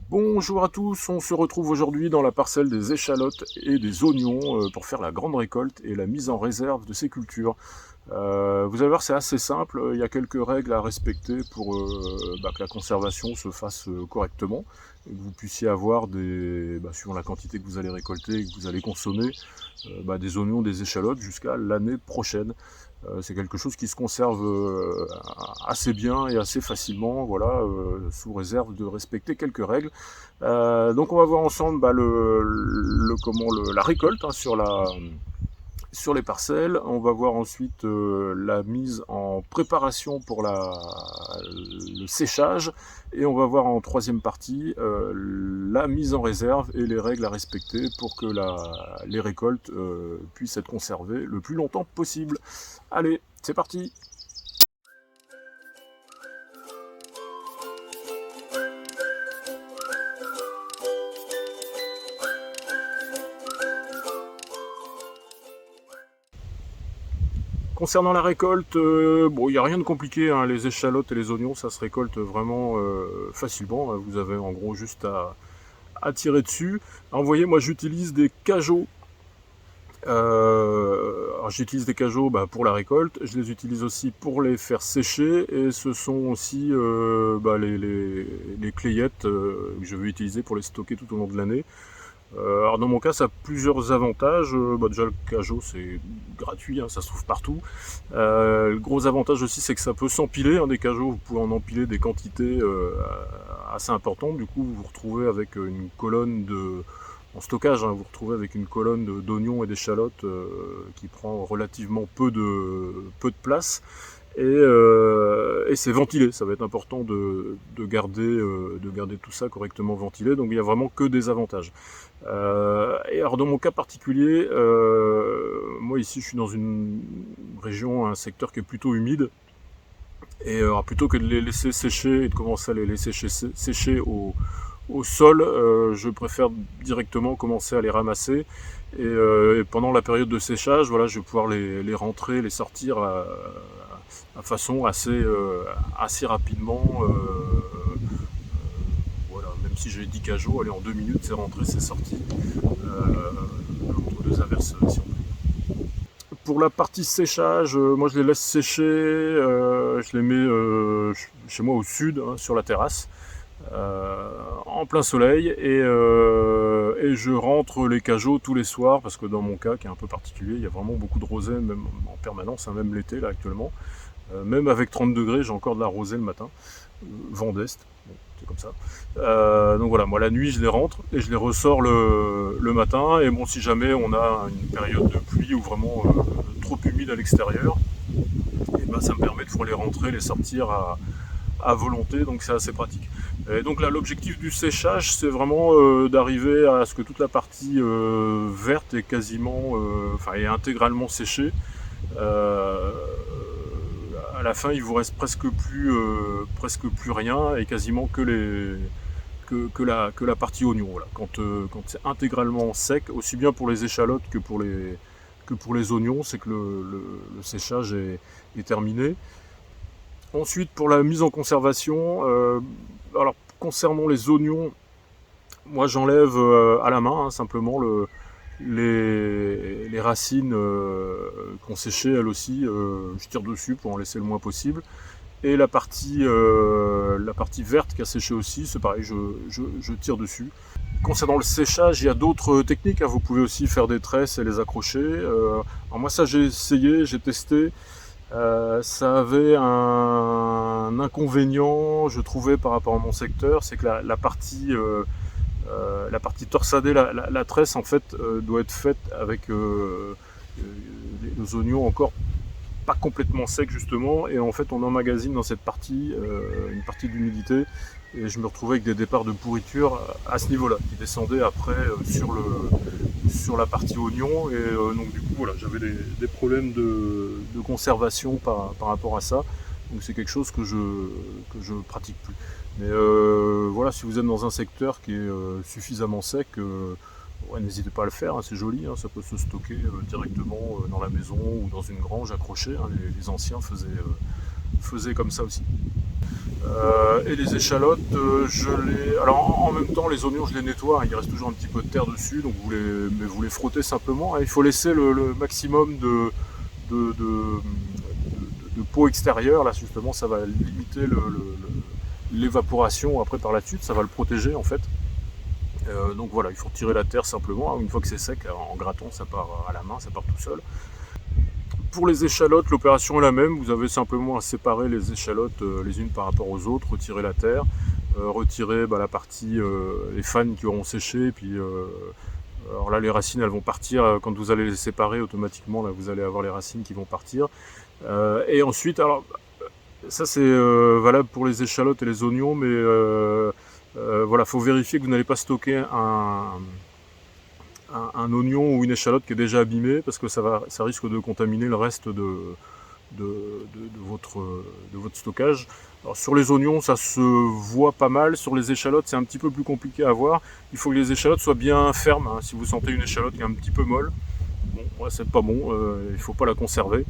Bonjour à tous, on se retrouve aujourd'hui dans la parcelle des échalotes et des oignons pour faire la grande récolte et la mise en réserve de ces cultures. Vous allez voir, c'est assez simple, il y a quelques règles à respecter pour que la conservation se fasse correctement et que vous puissiez avoir suivant la quantité que vous allez récolter et que vous allez consommer, des oignons, des échalotes jusqu'à l'année prochaine. C'est quelque chose qui se conserve assez bien et assez facilement, voilà, sous réserve de respecter quelques règles. Donc on va voir ensemble la récolte hein, sur les parcelles. On va voir ensuite la mise en préparation pour le séchage. Et on va voir en troisième partie la mise en réserve et les règles à respecter pour que les récoltes puissent être conservées le plus longtemps possible. Allez, c'est parti! Concernant la récolte, il n'y a rien de compliqué, hein. Les échalotes et les oignons, ça se récolte vraiment facilement. Vous avez en gros juste à tirer dessus. Alors, vous voyez, moi j'utilise des cajots. Alors, j'utilise des cajots pour la récolte, je les utilise aussi pour les faire sécher, et ce sont aussi les clayettes que je vais utiliser pour les stocker tout au long de l'année. Alors dans mon cas, ça a plusieurs avantages. Déjà le cajot c'est gratuit, hein, ça se trouve partout. Le gros avantage aussi c'est que ça peut s'empiler, hein, des cajots, vous pouvez en empiler des quantités assez importantes. Du coup vous vous retrouvez avec une colonne en stockage, hein, vous vous retrouvez avec une colonne d'oignons et d'échalotes qui prend relativement peu de place. Et c'est ventilé, ça va être important de garder tout ça correctement ventilé, donc il n'y a vraiment que des avantages. Et alors dans mon cas particulier, moi ici je suis dans une région, un secteur qui est plutôt humide, et alors plutôt que de les laisser sécher et de commencer à les laisser sécher au sol, je préfère directement commencer à les ramasser, et pendant la période de séchage, voilà, je vais pouvoir les rentrer, les sortir à façon assez rapidement. Voilà, même si j'ai 10 cajots, allez, en 2 minutes c'est rentré, c'est sorti. Entre deux averses, si on peut. Pour la partie séchage, moi je les laisse sécher, je les mets chez moi au sud, hein, sur la terrasse, en plein soleil, et je rentre les cajots tous les soirs, parce que dans mon cas qui est un peu particulier, il y a vraiment beaucoup de rosée, même en permanence, hein, même l'été là actuellement. Même avec 30 degrés, j'ai encore de la rosée le matin. Vent d'est, bon, c'est comme ça. Donc voilà, moi la nuit je les rentre et je les ressors le matin. Et bon, si jamais on a une période de pluie ou vraiment trop humide à l'extérieur, et ça me permet de pouvoir les rentrer, les sortir à volonté, donc c'est assez pratique. Et donc là, l'objectif du séchage, c'est vraiment d'arriver à ce que toute la partie verte est est intégralement séchée. À la fin, il vous reste presque plus rien, et quasiment que la partie oignon. Voilà. Quand c'est intégralement sec, aussi bien pour les échalotes que pour les oignons, c'est que le séchage est terminé. Ensuite, pour la mise en conservation, alors concernant les oignons, moi j'enlève à la main, hein, simplement les racines qu'on séchait elles aussi, je tire dessus pour en laisser le moins possible. Et la partie verte qui a séché aussi, c'est pareil, je tire dessus. Concernant le séchage, il y a d'autres techniques, hein. Vous pouvez aussi faire des tresses et les accrocher. Alors moi ça j'ai essayé, j'ai testé. Ça avait un inconvénient, je trouvais, par rapport à mon secteur, c'est que la partie torsadée, la tresse en fait doit être faite avec les oignons encore pas complètement secs justement, et en fait on emmagasine dans cette partie une partie d'humidité, et je me retrouvais avec des départs de pourriture à ce niveau-là qui descendaient après sur la partie oignon, et donc du coup voilà, j'avais des problèmes de conservation par rapport à ça. Donc c'est quelque chose que je pratique plus. Mais voilà, si vous êtes dans un secteur qui est suffisamment sec, ouais, n'hésitez pas à le faire, hein, c'est joli, hein, ça peut se stocker directement dans la maison ou dans une grange accrochée, hein, les anciens faisaient comme ça aussi. Et les échalotes, alors en même temps, les oignons, je les nettoie, hein, il reste toujours un petit peu de terre dessus, donc mais vous les frottez simplement, hein. Il faut laisser le maximum de peau extérieure, là justement, ça va limiter l'évaporation après par la suite, ça va le protéger en fait. Donc voilà, il faut retirer la terre simplement, hein. Une fois que c'est sec, en grattant, ça part à la main, ça part tout seul. Pour les échalotes, l'opération est la même. Vous avez simplement à séparer les échalotes les unes par rapport aux autres, retirer la terre, retirer la partie, les fans qui auront séché, puis alors là les racines elles vont partir quand vous allez les séparer automatiquement. Là vous allez avoir les racines qui vont partir. Et ensuite, alors ça c'est valable pour les échalotes et les oignons, mais voilà, faut vérifier que vous n'allez pas stocker un oignon ou une échalote qui est déjà abîmée, parce que ça risque de contaminer le reste de votre stockage. Alors, sur les oignons, ça se voit pas mal. Sur les échalotes, c'est un petit peu plus compliqué à voir. Il faut que les échalotes soient bien fermes, hein. Si vous sentez une échalote qui est un petit peu molle, bon, ouais, c'est pas bon, il ne faut pas la conserver.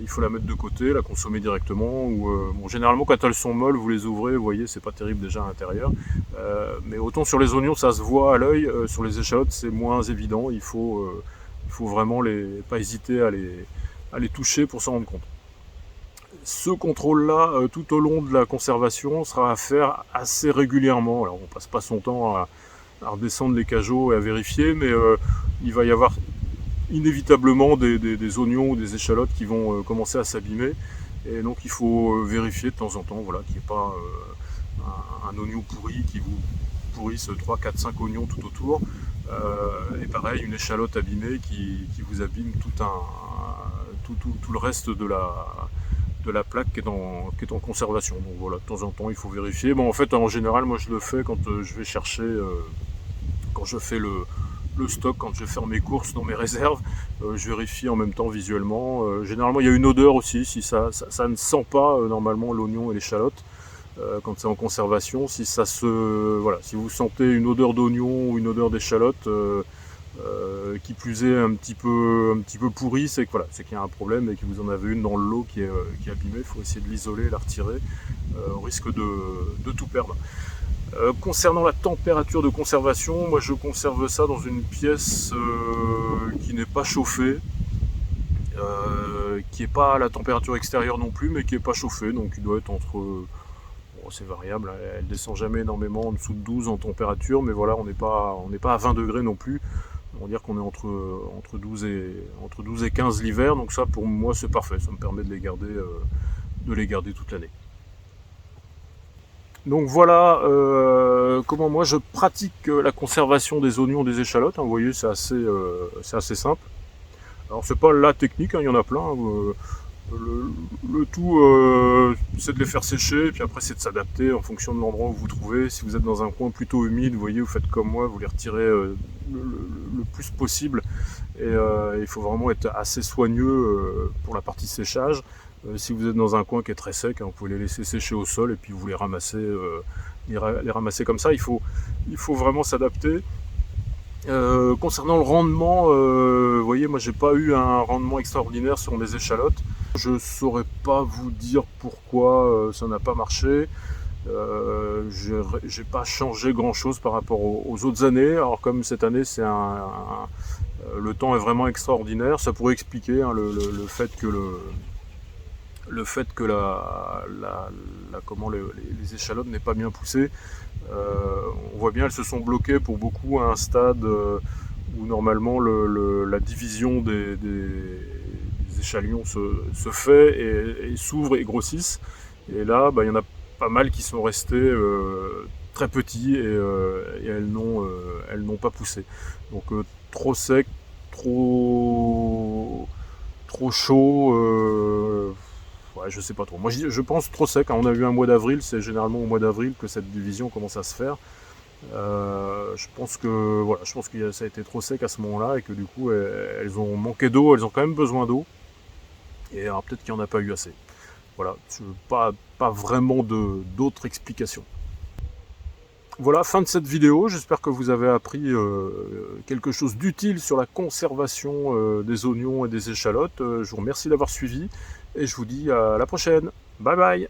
Il faut la mettre de côté, la consommer directement. Bon, généralement, quand elles sont molles, vous les ouvrez, vous voyez, c'est pas terrible déjà à l'intérieur. Mais autant sur les oignons, ça se voit à l'œil. Sur les échalotes, c'est moins évident. Il faut vraiment pas hésiter à les toucher pour s'en rendre compte. Ce contrôle-là, tout au long de la conservation, sera à faire assez régulièrement. Alors, on passe pas son temps à redescendre les cajots et à vérifier, mais il va y avoir inévitablement des oignons ou des échalotes qui vont commencer à s'abîmer. Et donc il faut vérifier de temps en temps, voilà, qu'il n'y ait pas un oignon pourri qui vous pourrisse 3, 4, 5 oignons tout autour. Et pareil, une échalote abîmée qui vous abîme tout le reste de la plaque qui est en conservation. Donc voilà, de temps en temps il faut vérifier. Bon, en fait, en général, moi je le fais quand je vais chercher, quand je fais le stock, quand je vais faire mes courses dans mes réserves, je vérifie en même temps visuellement. Généralement, il y a une odeur aussi, si ça ne sent pas normalement l'oignon et l'échalote quand c'est en conservation. Si si vous sentez une odeur d'oignon ou une odeur d'échalote, qui plus est un petit peu pourri, c'est qu'il y a un problème et que vous en avez une dans le lot qui est abîmée. Il faut essayer de l'isoler, la retirer, au risque de tout perdre. Concernant la température de conservation, moi je conserve ça dans une pièce qui n'est pas chauffée, qui n'est pas à la température extérieure non plus, mais qui n'est pas chauffée, donc il doit être bon, c'est variable, elle descend jamais énormément en dessous de 12 en température, mais voilà, on n'est pas à 20 degrés non plus. On va dire qu'on est entre 12 et 15 l'hiver, donc ça pour moi c'est parfait, ça me permet de les garder toute l'année. Donc voilà comment moi je pratique la conservation des oignons, des échalotes, hein. Vous voyez, c'est assez simple. Alors c'est pas la technique, hein, il y en a plein. Le tout, c'est de les faire sécher, et puis après c'est de s'adapter en fonction de l'endroit où vous trouvez. Si vous êtes dans un coin plutôt humide, vous voyez, vous faites comme moi, vous les retirez le plus possible. Et il faut vraiment être assez soigneux pour la partie séchage. Si vous êtes dans un coin qui est très sec, hein, vous pouvez les laisser sécher au sol et puis vous les ramasser, comme ça. Il faut vraiment s'adapter. Concernant le rendement, vous voyez, moi j'ai pas eu un rendement extraordinaire sur mes échalotes. Je saurais pas vous dire pourquoi ça n'a pas marché. J'ai pas changé grand chose par rapport aux autres années. Alors comme cette année le temps est vraiment extraordinaire, ça pourrait expliquer, hein, le fait que les échalotes n'aient pas bien poussé. On voit bien, elles se sont bloquées pour beaucoup à un stade où normalement la division des échalions se fait et s'ouvrent et grossissent. Et là, il y en a pas mal qui sont restés très petits et elles n'ont pas poussé. Donc trop sec, trop chaud. Ouais, je sais pas trop. Moi, je pense trop sec, hein. On a eu un mois d'avril, c'est généralement au mois d'avril que cette division commence à se faire. Je pense que ça a été trop sec à ce moment-là et que du coup, elles ont manqué d'eau. Elles ont quand même besoin d'eau. Et alors peut-être qu'il n'y en a pas eu assez. Voilà, pas vraiment d'autres explications. Voilà, fin de cette vidéo. J'espère que vous avez appris quelque chose d'utile sur la conservation des oignons et des échalotes. Je vous remercie d'avoir suivi et je vous dis à la prochaine. Bye bye!